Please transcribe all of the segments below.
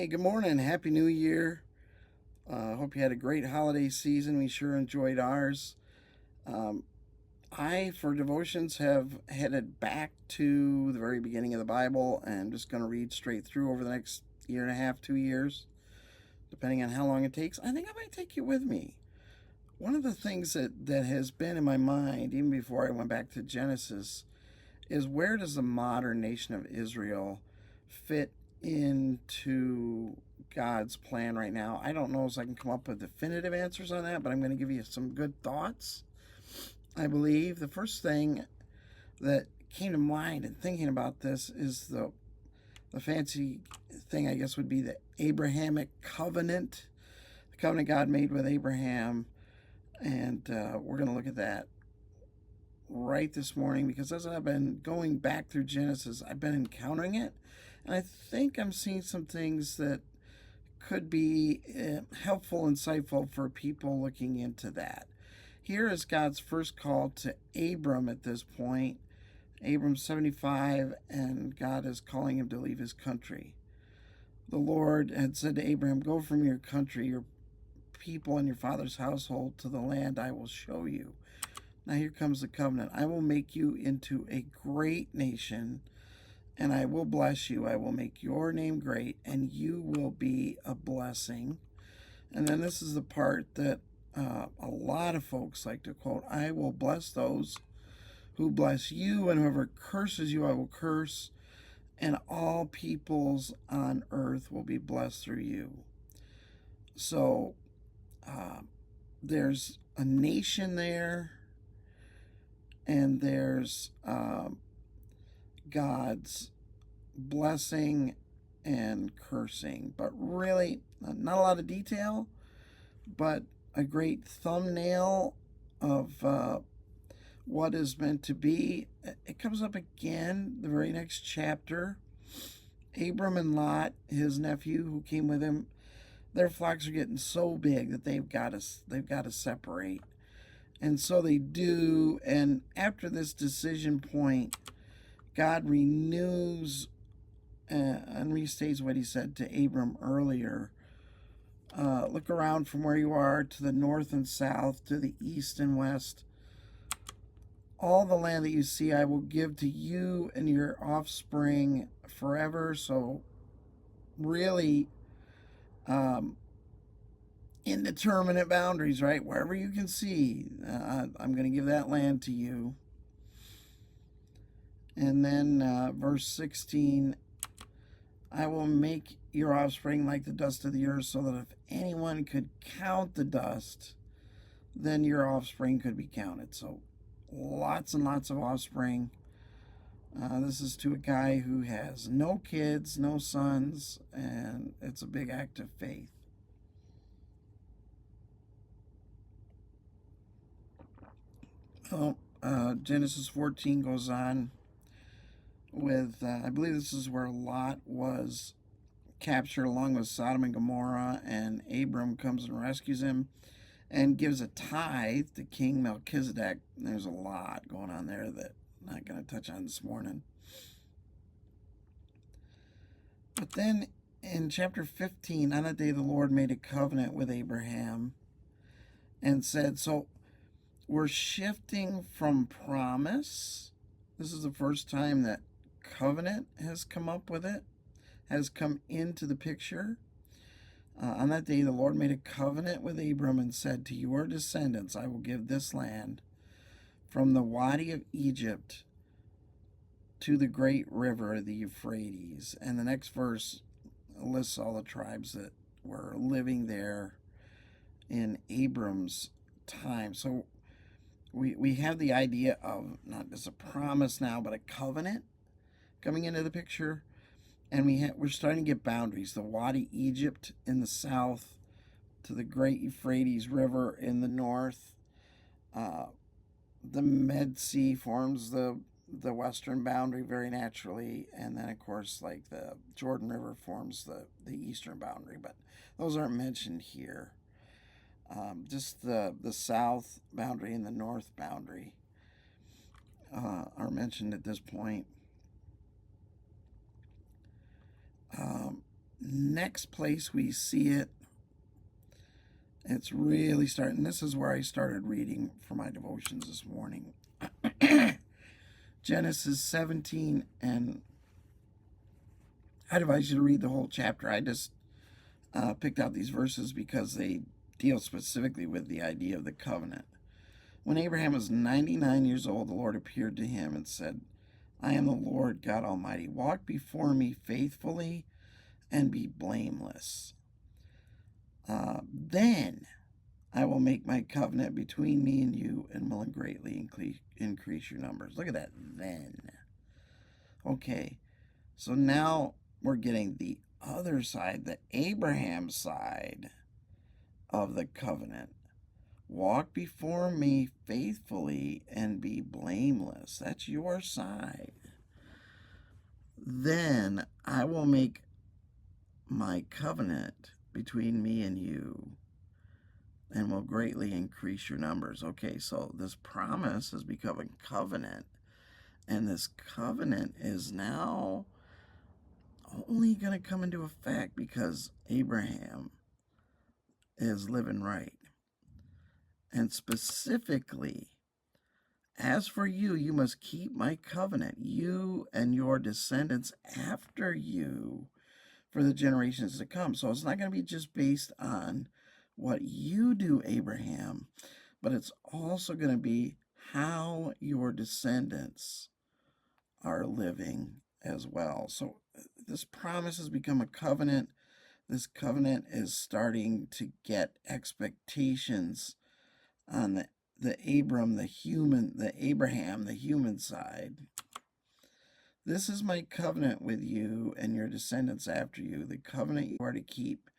Good morning. Happy New Year. Hope you had a great holiday season. We sure enjoyed ours. Um, for devotions, have headed back to the very beginning of the Bible and I'm just going to read straight through over the next year and a half, 2 years, depending on how long it takes. I think I might take you with me. One of the things that has been in my mind, even before I went back to Genesis, is where does the modern nation of Israel fit into God's plan right now? I don't know if I can come up with definitive answers on that, but I'm going to give you some good thoughts. I believe the first thing that came to mind in thinking about this is the fancy thing, I guess, would be the Abrahamic covenant, the covenant God made with Abraham. And we're going to look at that right this morning because as I've been going back through Genesis, I've been encountering it. And I think I'm seeing some things that could be helpful, insightful for people looking into that. Here is God's first call to Abram at this point. Abram's 75, and God is calling him to leave his country. The Lord had said to Abraham, "Go from your country, your people, and your father's household to the land I will show you." Now here comes the covenant. "I will make you into a great nation, and I will bless you. I will make your name great, and you will be a blessing." And then this is the part that a lot of folks like to quote: "I will bless those who bless you, and whoever curses you, I will curse, and all peoples on earth will be blessed through you." So there's a nation there, and there's God's blessing and cursing, but really not a lot of detail, but a great thumbnail of what is meant to be. It comes up again the very next chapter. Abram and Lot, his nephew who came with him, their flocks are getting so big that they've got to separate. And so they do, and after this decision point, God renews and restates what he said to Abram earlier. Look around from where you are to the north and south, to the east and west. All the land that you see I will give to you and your offspring forever. So really indeterminate boundaries, right? Wherever you can see, I'm going to give that land to you. And then verse 16, "I will make your offspring like the dust of the earth, so that if anyone could count the dust, then your offspring could be counted." So lots and lots of offspring. This is to a guy who has no kids, no sons, and it's a big act of faith. Genesis 14 goes on with, I believe this is where Lot was captured along with Sodom and Gomorrah, and Abram comes and rescues him and gives a tithe to King Melchizedek. There's a lot going on there that I'm not going to touch on this morning. But then in chapter 15, on that day the Lord made a covenant with Abraham and said, so we're shifting from promise. This is the first time that covenant has come up with it, has come into the picture. On that day, the Lord made a covenant with Abram and said, to your descendants, I will give this land from the Wadi of Egypt to the great river, the Euphrates. And the next verse lists all the tribes that were living there in Abram's time. So we have the idea of not just a promise now, but a covenant coming into the picture. And we're starting to get boundaries. The Wadi Egypt in the south to the great Euphrates River in the north. The Med Sea forms the western boundary very naturally. And then, of course, like the Jordan River forms the eastern boundary. But those aren't mentioned here. Just the south boundary and the north boundary are mentioned at this point. next place we see it, it's really starting. This is where I started reading for my devotions this morning. Genesis 17, and I'd advise you to read the whole chapter. I just picked out these verses because they deal specifically with the idea of the covenant. When Abraham was 99 years old, the Lord appeared to him and said, I am the Lord God Almighty. Walk before me faithfully and be blameless. Then I will make my covenant between me and you and will greatly increase your numbers. Look at that, then. Okay, so now we're getting the other side, the Abraham side of the covenant. Walk before me faithfully and be blameless. That's your side. Then I will make my covenant between me and you and will greatly increase your numbers. Okay, so this promise has become a covenant, and this covenant is now only going to come into effect because Abraham is living right. And specifically, as for you, you must keep my covenant, you and your descendants after you, for the generations to come. So it's not going to be just based on what you do, Abraham, but it's also going to be how your descendants are living as well. So this promise has become a covenant. This covenant is starting to get expectations on the Abraham, the human side. This is my covenant with you and your descendants after you, the covenant you are to keep.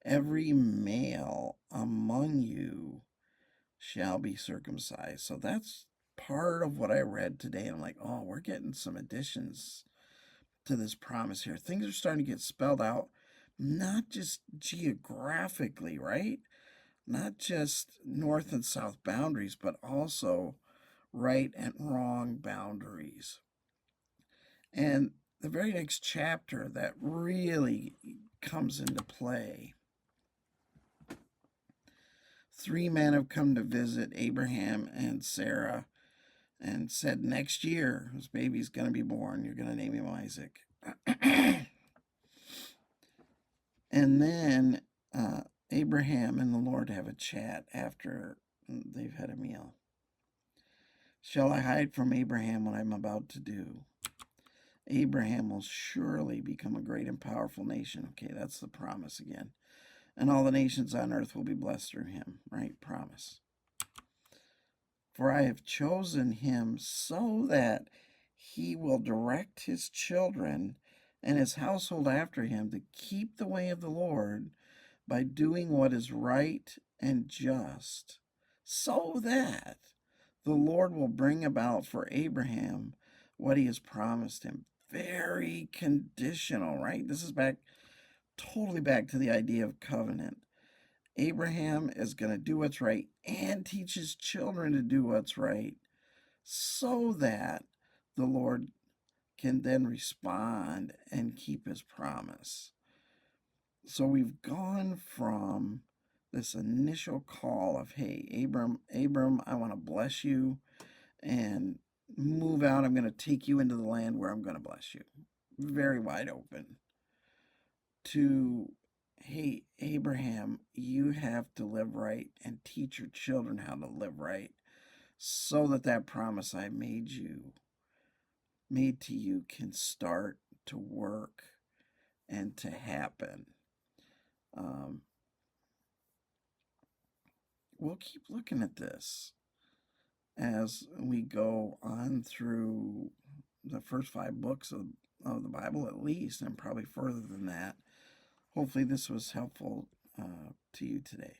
Every male among you shall be circumcised. So that's part of what I read today. I'm like, oh, we're getting some additions to this promise here. Things are starting to get spelled out, not just geographically, right? Not just north and south boundaries, but also right and wrong boundaries. And the very next chapter that really comes into play. 3 men have come to visit Abraham and Sarah and said, next year, this baby's going to be born. You're going to name him Isaac. And then Abraham and the Lord have a chat after they've had a meal. Shall I hide from Abraham what I'm about to do? Abraham will surely become a great and powerful nation. Okay, that's the promise again. And all the nations on earth will be blessed through him, right? Promise. For I have chosen him so that he will direct his children and his household after him to keep the way of the Lord by doing what is right and just, so that the Lord will bring about for Abraham what he has promised him. Very conditional, right? This is totally back to the idea of covenant. Abraham is going to do what's right and teach his children to do what's right so that the Lord can then respond and keep his promise. So we've gone from this initial call of, hey, Abram, I want to bless you and move out. I'm going to take you into the land where I'm going to bless you. Very wide open. To, hey, Abraham, you have to live right and teach your children how to live right so that that promise I made to you can start to work and to happen. We'll keep looking at this as we go on through the first 5 books of the Bible at least, and probably further than that. Hopefully this was helpful to you today.